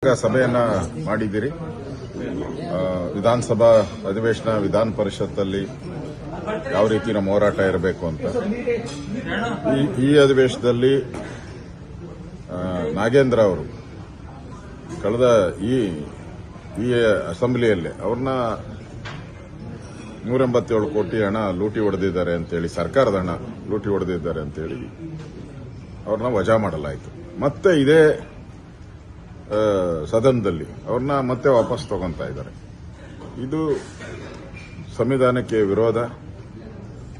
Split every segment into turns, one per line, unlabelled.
ಸಭೆಯನ್ನ ಮಾಡಿದ್ದೀರಿ. ವಿಧಾನಸಭಾ ಅಧಿವೇಶನ ವಿಧಾನ ಪರಿಷತ್ತಲ್ಲಿ ಯಾವ ರೀತಿ ನಮ್ಮ ಹೋರಾಟ ಇರಬೇಕು ಅಂತ ಈ ಅಧಿವೇಶನದಲ್ಲಿ ನಾಗೇಂದ್ರ ಅವರು ಕಳೆದ ಈ ಅಸೆಂಬ್ಲಿಯಲ್ಲಿ ಅವ್ರನ್ನ 187 ಕೋಟಿ ಹಣ ಲೂಟಿ ಹೊಡೆದಿದ್ದಾರೆ ಅಂತೇಳಿ, ಸರ್ಕಾರದ ಹಣ ಲೂಟಿ ಹೊಡೆದಿದ್ದಾರೆ ಅಂತೇಳಿ ಅವ್ರನ್ನ ವಜಾ ಮಾಡಲಾಯಿತು. ಮತ್ತೆ ಇದೇ ಸದನದಲ್ಲಿ ಅವ್ರನ್ನ ಮತ್ತೆ ವಾಪಸ್ ತಗೊಂತಾ ಇದ್ದಾರೆ. ಇದು ಸಂವಿಧಾನಕ್ಕೆ ವಿರೋಧ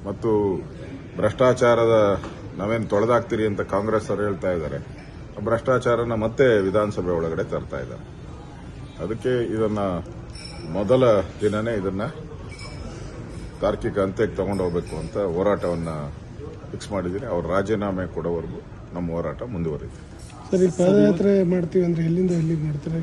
ಮತ್ತು ಭ್ರಷ್ಟಾಚಾರದ ನಾವೇನು ತೊಳೆದಾಕ್ತೀರಿ ಅಂತ ಕಾಂಗ್ರೆಸ್ ಅವರು ಹೇಳ್ತಾ ಇದ್ದಾರೆ. ಭ್ರಷ್ಟಾಚಾರನ ಮತ್ತೆ ವಿಧಾನಸಭೆ ಒಳಗಡೆ ತರ್ತಾ ಇದ್ದಾರೆ. ಅದಕ್ಕೆ ಇದನ್ನ ಮೊದಲ ದಿನನೇ ಇದನ್ನ ತಾರ್ಕಿಕ ಅಂತ್ಯಕ್ಕೆ ತಗೊಂಡು ಹೋಗಬೇಕು ಅಂತ ಹೋರಾಟವನ್ನ ಫಿಕ್ಸ್ ಮಾಡಿದ್ದೀನಿ. ಅವ್ರ ರಾಜೀನಾಮೆ ಕೊಡೋವರೆಗೂ ನಮ್ಮ ಹೋರಾಟ ಮುಂದುವರಿದೆ.
ಸರ್, ಈ ಪಾದಯಾತ್ರೆ ಮಾಡ್ತೀವಿ ಅಂದ್ರೆ ಎಲ್ಲಿಂದ ಎಲ್ಲಿಗೆ ಮಾಡ್ತಾರೆ?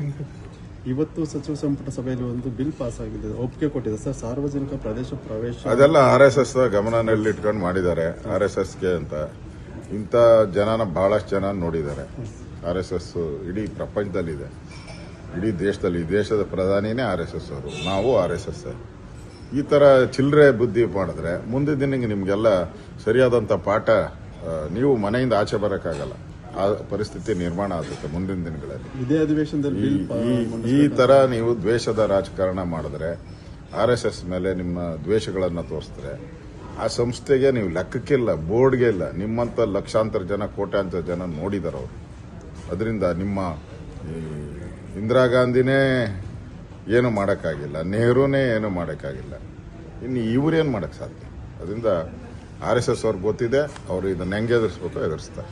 ಇವತ್ತು ಸಚಿವ ಸಂಪುಟ ಸಭೆಯಲ್ಲಿ ಒಂದು ಬಿಲ್ ಪಾಸ್ ಆಗಿದೆ, ಒಪ್ಪಿಗೆ ಕೊಟ್ಟಿದೆ ಸರ್. ಸಾರ್ವಜನಿಕ ಪ್ರವೇಶ
ಅದೆಲ್ಲ RSS ಗಮನದಲ್ಲಿಟ್ಕೊಂಡು ಮಾಡಿದ್ದಾರೆ. RSSಗೆ ಅಂತ ಇಂಥ ಜನನ ಬಹಳಷ್ಟು ಜನ ನೋಡಿದ್ದಾರೆ. RSS ಇಡೀ ಪ್ರಪಂಚದಲ್ಲಿದೆ, ಇಡೀ ದೇಶದಲ್ಲಿ. ಈ ದೇಶದ ಪ್ರಧಾನಿನೇ RSS ಅವರು, ನಾವು RSS. ಈ ತರ ಚಿಲ್ಲರೆ ಬುದ್ಧಿ ಮಾಡಿದ್ರೆ ಮುಂದಿನ ದಿನಕ್ಕೆ ನಿಮ್ಗೆಲ್ಲ ಸರಿಯಾದಂತ ಪಾಠ, ನೀವು ಮನೆಯಿಂದ ಆಚೆ ಬರೋಕ್ಕಾಗಲ್ಲ. ಆ ಪರಿಸ್ಥಿತಿ ನಿರ್ಮಾಣ ಆಗುತ್ತೆ ಮುಂದಿನ ದಿನಗಳಲ್ಲಿ.
ಇದೇ ಅಧಿವೇಶನದಲ್ಲಿ
ಈ ತರ ನೀವು ದ್ವೇಷದ ರಾಜಕಾರಣ ಮಾಡಿದ್ರೆ, RSS ಮೇಲೆ ನಿಮ್ಮ ದ್ವೇಷಗಳನ್ನ ತೋರಿಸಿದ್ರೆ, ಆ ಸಂಸ್ಥೆಗೆ ನೀವು ಲೆಕ್ಕಕ್ಕಿಲ್ಲ, ಬೋರ್ಡ್ಗೆ ಇಲ್ಲ. ನಿಮ್ಮಂತ ಲಕ್ಷಾಂತರ ಜನ, ಕೋಟ್ಯಾಂತರ ಜನ ನೋಡಿದಾರೆ ಅವರು. ಅದರಿಂದ ನಿಮ್ಮ ಇಂದಿರಾ ಗಾಂಧಿನೇ ಏನು ಮಾಡೋಕ್ಕಾಗಿಲ್ಲ, ನೆಹರೂನೇ ಏನು ಮಾಡೋಕ್ಕಾಗಿಲ್ಲ, ಇನ್ನು ಇವರೇನು ಮಾಡೋಕ್ಕೆ ಸಾಧ್ಯ? ಅದರಿಂದ RSS ಅವ್ರಿಗೆ ಗೊತ್ತಿದೆ, ಅವರು ಇದನ್ನ ಹೆಂಗೆ ಎದುರಿಸ್ಬೇಕೋ ಎದುರಿಸ್ತಾರೆ.